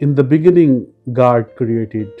In the beginning God created,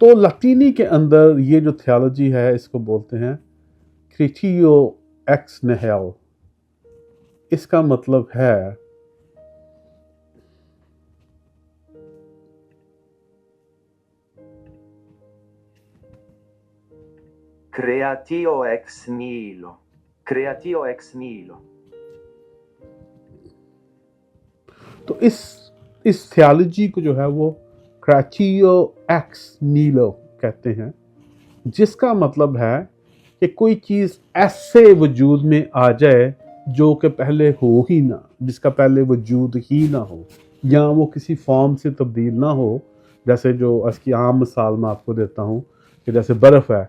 تو لطینی کے اندر یہ جو تھیالوجی ہے اس کو بولتے ہیں کریٹیو ایکس نہیل. اس کا مطلب ہے creatio ex nihilo, creatio ex nihilo. تو اس تھیالوجی کو جو ہے وہ کریٹیو ایکس نیلو کہتے ہیں، جس کا مطلب ہے کہ کوئی چیز ایسے وجود میں آ جائے جو کہ پہلے ہو ہی نہ، جس کا پہلے وجود ہی نہ ہو، یا وہ کسی فارم سے تبدیل نہ ہو. جیسے جو اس کی عام مثال میں آپ کو دیتا ہوں کہ جیسے برف ہے،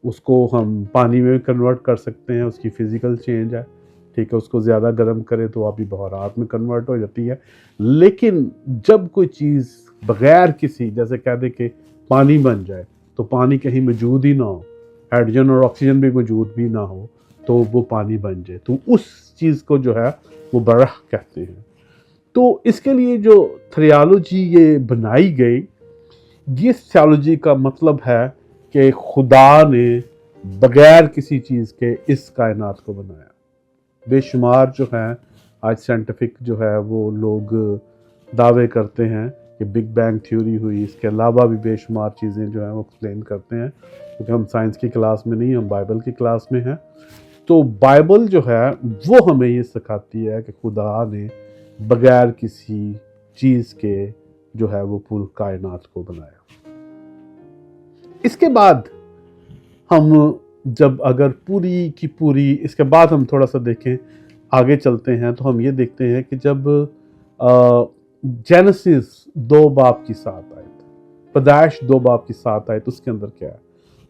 اس کو ہم پانی میں کنورٹ کر سکتے ہیں، اس کی فزیکل چینج ہے، ٹھیک ہے. اس کو زیادہ گرم کرے تو ابھی بخارات میں کنورٹ ہو جاتی ہے. لیکن جب کوئی چیز بغیر کسی، جیسے کہہ دے کہ پانی بن جائے تو پانی کہیں موجود ہی نہ ہو، ہائیڈروجن اور آکسیجن بھی موجود بھی نہ ہو، تو وہ پانی بن جائے، تو اس چیز کو جو ہے وہ برح کہتے ہیں. تو اس کے لیے جو تھیالوجی یہ بنائی گئی، اس تھیالوجی کا مطلب ہے کہ خدا نے بغیر کسی چیز کے اس کائنات کو بنایا. بے شمار جو ہیں آج سائنٹیفک جو ہے وہ لوگ دعوے کرتے ہیں کہ بگ بینگ تھیوری ہوئی. اس کے علاوہ بھی بے شمار چیزیں جو ہیں وہ ایکسپلین کرتے ہیں، کیونکہ ہم سائنس کی کلاس میں نہیں، ہم بائبل کی کلاس میں ہیں. تو بائبل جو ہے وہ ہمیں یہ سکھاتی ہے کہ خدا نے بغیر کسی چیز کے جو ہے وہ پورے کائنات کو بنایا. اس کے بعد ہم جب اگر پوری کی پوری اس کے بعد ہم تھوڑا سا دیکھیں، آگے چلتے ہیں، تو ہم یہ دیکھتے ہیں کہ جب جینیسس 2 باب کی 7 آیت، پیدائش 2 باب کی 7 آیت، اس کے اندر کیا ہے؟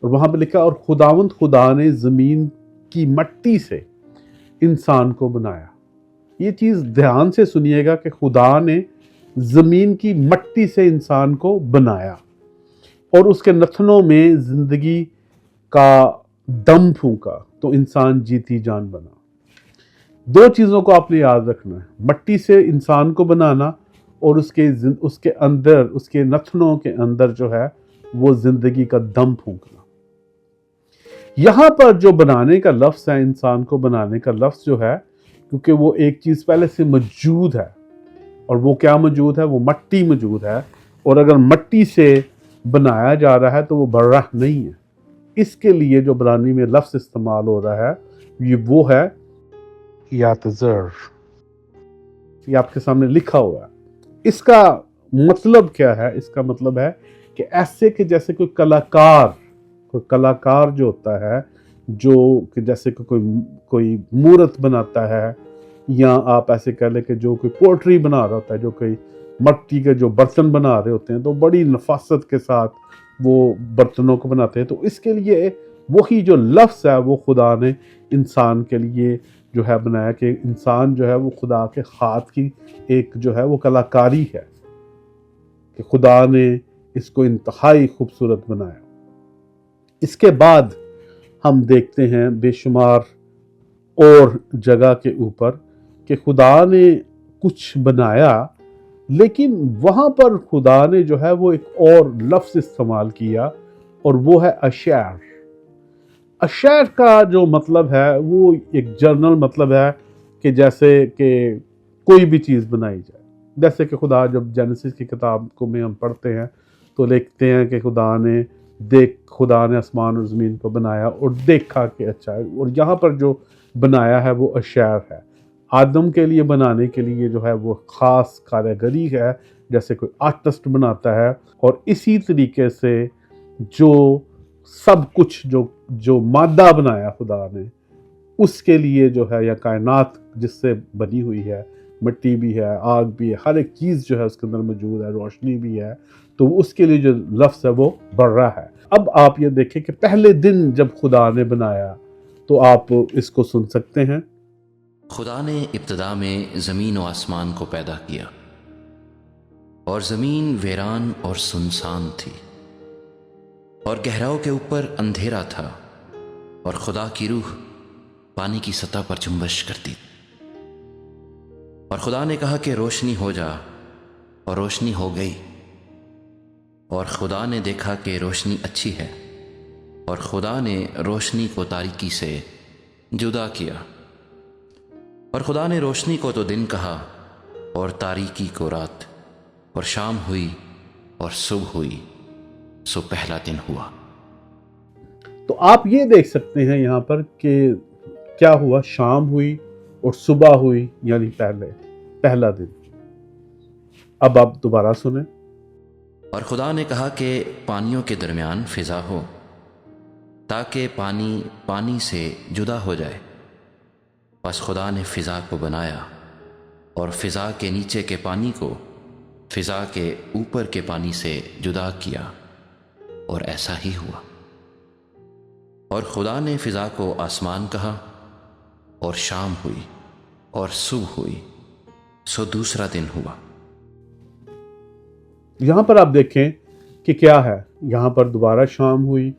اور وہاں پہ لکھا اور خداوند خدا نے زمین کی مٹی سے انسان کو بنایا. یہ چیز دھیان سے سنیے گا کہ خدا نے زمین کی مٹی سے انسان کو بنایا اور اس کے نتنوں میں زندگی کا دم پھونکا تو انسان جیتی جان بنا. 2 چیزوں کو آپ نے یاد رکھنا ہے، مٹی سے انسان کو بنانا اور اس کے اندر، اس کے نتنوں کے اندر جو ہے وہ زندگی کا دم پھونکنا. یہاں پر جو بنانے کا لفظ ہے، انسان کو بنانے کا لفظ جو ہے، کیونکہ وہ ایک چیز پہلے سے موجود ہے، اور وہ کیا موجود ہے؟ وہ مٹی موجود ہے. اور اگر مٹی سے بنایا جا رہا ہے تو وہ برح نہیں ہے. اس کے لیے جو عبرانی میں لفظ استعمال ہو رہا ہے یہ وہ ہے یاتزر. یہ آپ کے سامنے لکھا ہوا ہے. اس کا مطلب کیا ہے؟ اس کا مطلب ہے کہ ایسے کہ جیسے کوئی کلاکار جو ہوتا ہے، جو کہ جیسے کہ کوئی مورت بناتا ہے، یا آپ ایسے کہہ لیں کہ جو کوئی پوٹری بنا رہا ہوتا ہے، جو کوئی مٹی کے جو برتن بنا رہے ہوتے ہیں تو بڑی نفاست کے ساتھ وہ برتنوں کو بناتے ہیں. تو اس کے لیے وہی جو لفظ ہے وہ خدا نے انسان کے لیے جو ہے بنایا، کہ انسان جو ہے وہ خدا کے ہاتھ کی ایک جو ہے وہ کلاکاری ہے، کہ خدا نے اس کو انتہائی خوبصورت بنایا. اس کے بعد ہم دیکھتے ہیں بے شمار اور جگہ کے اوپر کہ خدا نے کچھ بنایا، لیکن وہاں پر خدا نے جو ہے وہ ایک اور لفظ استعمال کیا، اور وہ ہے اشعر. اشعر کا جو مطلب ہے وہ ایک جنرل مطلب ہے کہ جیسے کہ کوئی بھی چیز بنائی جائے. جیسے کہ خدا جب جینیسس کی کتاب کو میں ہم پڑھتے ہیں تو لکھتے ہیں کہ خدا نے آسمان اور زمین کو بنایا اور دیکھا کہ اچھا ہے. اور یہاں پر جو بنایا ہے وہ اشعر ہے. آدم کے لیے بنانے کے لیے جو ہے وہ خاص کاریگری ہے، جیسے کوئی آرٹسٹ بناتا ہے. اور اسی طریقے سے جو سب کچھ جو مادہ بنایا خدا نے، اس کے لیے جو ہے، یا کائنات جس سے بنی ہوئی ہے، مٹی بھی ہے، آگ بھی ہے، ہر ایک چیز جو ہے اس کے اندر موجود ہے، روشنی بھی ہے، تو اس کے لیے جو لفظ ہے وہ برہ ہے. اب آپ یہ دیکھیں کہ پہلے دن جب خدا نے بنایا تو آپ اس کو سن سکتے ہیں. خدا نے ابتدا میں زمین و آسمان کو پیدا کیا، اور زمین ویران اور سنسان تھی، اور گہراؤں کے اوپر اندھیرا تھا، اور خدا کی روح پانی کی سطح پر جنبش کرتی. اور خدا نے کہا کہ روشنی ہو جا، اور روشنی ہو گئی. اور خدا نے دیکھا کہ روشنی اچھی ہے، اور خدا نے روشنی کو تاریکی سے جدا کیا، اور خدا نے روشنی کو تو دن کہا اور تاریکی کو رات، اور شام ہوئی اور صبح ہوئی، سو پہلا دن ہوا۔ تو آپ یہ دیکھ سکتے ہیں یہاں پر کہ کیا ہوا، شام ہوئی اور صبح ہوئی، یعنی پہلا دن۔ اب آپ دوبارہ سنیں۔ اور خدا نے کہا کہ پانیوں کے درمیان فضا ہو، تاکہ پانی پانی سے جدا ہو جائے۔ پس خدا نے فضا کو بنایا، اور فضا کے نیچے کے پانی کو فضا کے اوپر کے پانی سے جدا کیا، اور ایسا ہی ہوا۔ اور خدا نے فضا کو آسمان کہا، اور شام ہوئی اور صبح ہوئی، سو دوسرا دن ہوا۔ یہاں پر آپ دیکھیں کہ کیا ہے، یہاں پر دوبارہ شام ہوئی،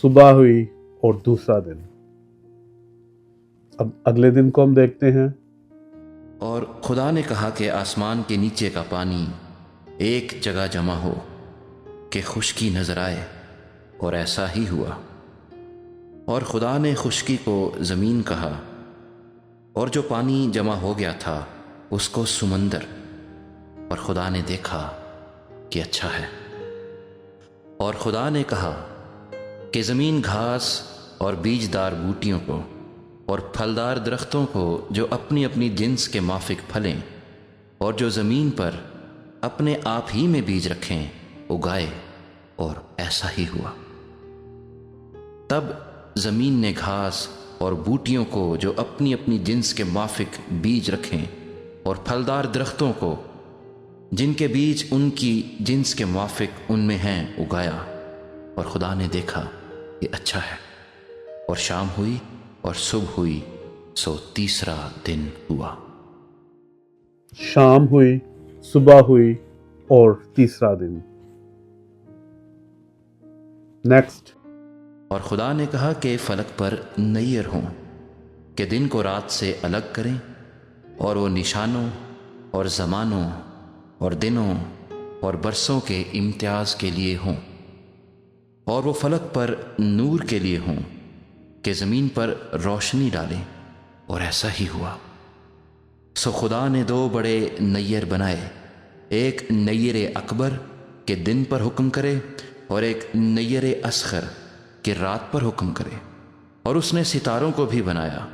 صبح ہوئی اور دوسرا دن۔ اب اگلے دن کو ہم دیکھتے ہیں۔ اور خدا نے کہا کہ آسمان کے نیچے کا پانی ایک جگہ جمع ہو کہ خشکی نظر آئے، اور ایسا ہی ہوا۔ اور خدا نے خشکی کو زمین کہا، اور جو پانی جمع ہو گیا تھا اس کو سمندر، اور خدا نے دیکھا کہ اچھا ہے۔ اور خدا نے کہا کہ زمین گھاس اور بیجدار بوٹیوں کو اور پھلدار درختوں کو جو اپنی اپنی جنس کے موافق پھلیں اور جو زمین پر اپنے آپ ہی میں بیج رکھیں اگائے، اور ایسا ہی ہوا۔ تب زمین نے گھاس اور بوٹیوں کو جو اپنی اپنی جنس کے موافق بیج رکھیں اور پھلدار درختوں کو جن کے بیج ان کی جنس کے موافق ان میں ہیں اگایا، اور خدا نے دیکھا کہ اچھا ہے۔ اور شام ہوئی اور صبح ہوئی، سو تیسرا دن ہوا۔ شام ہوئی، صبح ہوئی اور تیسرا دن۔ نیکسٹ۔ اور خدا نے کہا کہ فلک پر نیر ہوں کہ دن کو رات سے الگ کریں، اور وہ نشانوں اور زمانوں اور دنوں اور برسوں کے امتیاز کے لیے ہوں، اور وہ فلک پر نور کے لیے ہوں کہ زمین پر روشنی ڈالیں، اور ایسا ہی ہوا۔ سو خدا نے دو بڑے نیر بنائے، ایک نیر اکبر کہ دن پر حکم کرے، اور ایک نیر اصغر کہ رات پر حکم کرے۔ اور اس نے ستاروں کو بھی بنایا،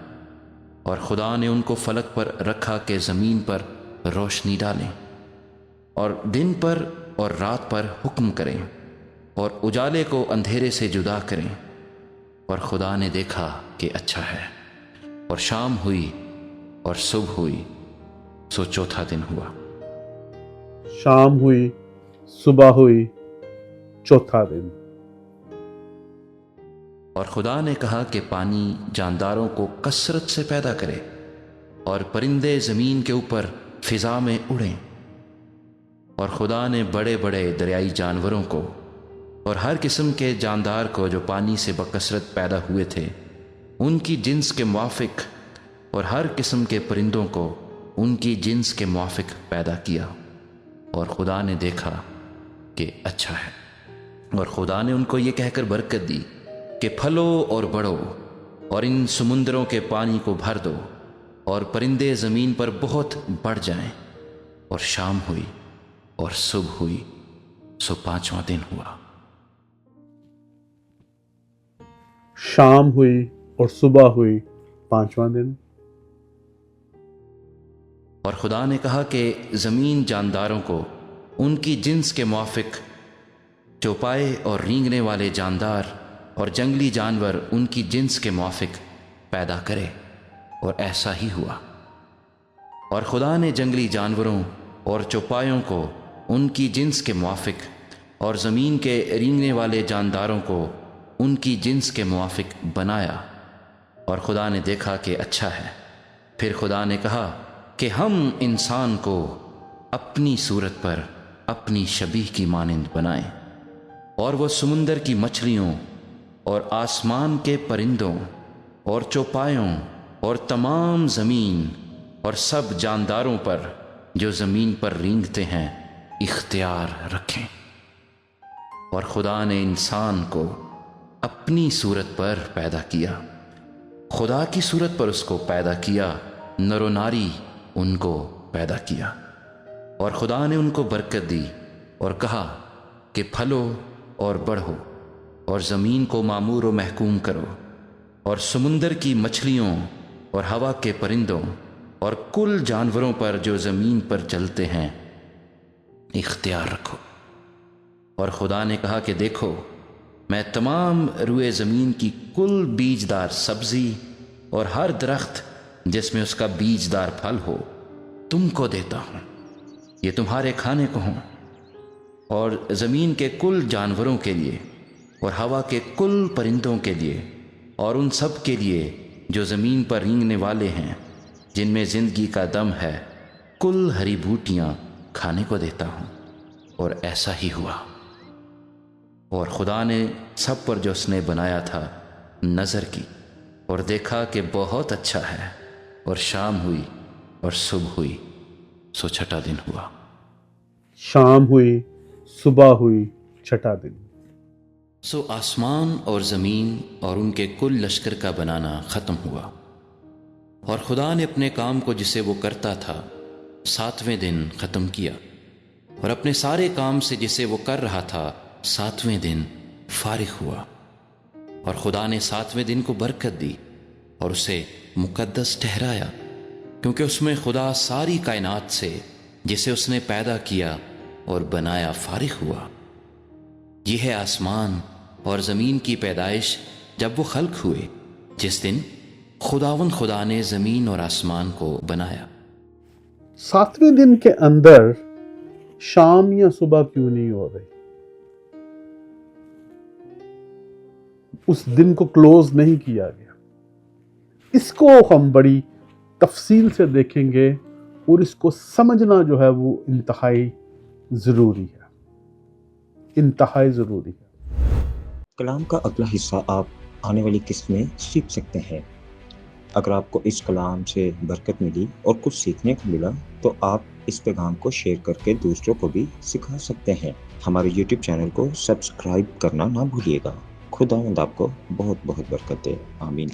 اور خدا نے ان کو فلک پر رکھا کہ زمین پر روشنی ڈالیں، اور دن پر اور رات پر حکم کریں، اور اجالے کو اندھیرے سے جدا کریں۔ اور خدا نے دیکھا کہ اچھا ہے۔ اور شام ہوئی اور صبح ہوئی، سو چوتھا دن ہوا۔ شام ہوئی، صبح ہوئی، چوتھا دن۔ اور خدا نے کہا کہ پانی جانداروں کو کثرت سے پیدا کرے، اور پرندے زمین کے اوپر فضا میں اڑیں۔ اور خدا نے بڑے بڑے دریائی جانوروں کو اور ہر قسم کے جاندار کو جو پانی سے بکثرت پیدا ہوئے تھے ان کی جنس کے موافق، اور ہر قسم کے پرندوں کو ان کی جنس کے موافق پیدا کیا، اور خدا نے دیکھا کہ اچھا ہے۔ اور خدا نے ان کو یہ کہہ کر برکت دی کہ پھلو اور بڑھو، اور ان سمندروں کے پانی کو بھر دو، اور پرندے زمین پر بہت بڑھ جائیں۔ اور شام ہوئی اور صبح ہوئی، سو پانچواں دن ہوا۔ شام ہوئی اور صبح ہوئی، پانچواں دن۔ اور خدا نے کہا کہ زمین جانداروں کو ان کی جنس کے موافق چوپائے اور رینگنے والے جاندار، اور جنگلی جانور ان کی جنس کے موافق پیدا کرے، اور ایسا ہی ہوا۔ اور خدا نے جنگلی جانوروں اور چوپایوں کو ان کی جنس کے موافق، اور زمین کے رینگنے والے جانداروں کو ان کی جنس کے موافق بنایا، اور خدا نے دیکھا کہ اچھا ہے۔ پھر خدا نے کہا کہ ہم انسان کو اپنی صورت پر اپنی شبیہ کی مانند بنائیں، اور وہ سمندر کی مچھلیوں اور آسمان کے پرندوں اور چوپایوں اور تمام زمین اور سب جانداروں پر جو زمین پر رینگتے ہیں اختیار رکھیں۔ اور خدا نے انسان کو اپنی صورت پر پیدا کیا، خدا کی صورت پر اس کو پیدا کیا، نر و ناری ان کو پیدا کیا۔ اور خدا نے ان کو برکت دی اور کہا کہ پھلو اور بڑھو اور زمین کو معمور و محکوم کرو، اور سمندر کی مچھلیوں اور ہوا کے پرندوں اور کل جانوروں پر جو زمین پر چلتے ہیں اختیار رکھو۔ اور خدا نے کہا کہ دیکھو، میں تمام روئے زمین کی کل بیجدار سبزی اور ہر درخت جس میں اس کا بیجدار پھل ہو تم کو دیتا ہوں، یہ تمہارے کھانے کو ہوں، اور زمین کے کل جانوروں کے لیے اور ہوا کے کل پرندوں کے لیے اور ان سب کے لیے جو زمین پر رینگنے والے ہیں جن میں زندگی کا دم ہے، کل ہری بوٹیاں کھانے کو دیتا ہوں۔ اور ایسا ہی ہوا۔ اور خدا نے سب پر جو اس نے بنایا تھا نظر کی اور دیکھا کہ بہت اچھا ہے، اور شام ہوئی اور صبح ہوئی، سو چھٹا دن ہوا۔ شام ہوئی، صبح ہوئی، چھٹا دن۔ سو آسمان اور زمین اور ان کے کل لشکر کا بنانا ختم ہوا، اور خدا نے اپنے کام کو جسے وہ کرتا تھا 7ویں دن ختم کیا، اور اپنے سارے کام سے جسے وہ کر رہا تھا 7ویں دن فارغ ہوا۔ اور خدا نے 7ویں دن کو برکت دی اور اسے مقدس ٹھہرایا، کیونکہ اس میں خدا ساری کائنات سے جسے اس نے پیدا کیا اور بنایا فارغ ہوا۔ یہ ہے آسمان اور زمین کی پیدائش جب وہ خلق ہوئے، جس دن خداوند خدا نے زمین اور آسمان کو بنایا۔ 7ویں دن کے اندر شام یا صبح کیوں نہیں ہو رہی؟ اس دن کو کلوز نہیں کیا گیا۔ اس کو ہم بڑی تفصیل سے دیکھیں گے اور اس کو سمجھنا جو ہے وہ انتہائی ضروری ہے، انتہائی ضروری ہے۔ کلام کا اگلا حصہ آپ آنے والی قسط میں سیکھ سکتے ہیں۔ اگر آپ کو اس کلام سے برکت ملی اور کچھ سیکھنے کو ملا تو آپ اس پیغام کو شیئر کر کے دوسروں کو بھی سکھا سکتے ہیں۔ ہمارے یوٹیوب چینل کو سبسکرائب کرنا نہ بھولیے گا۔ خداوند آپ کو بہت بہت برکت دے۔ آمین۔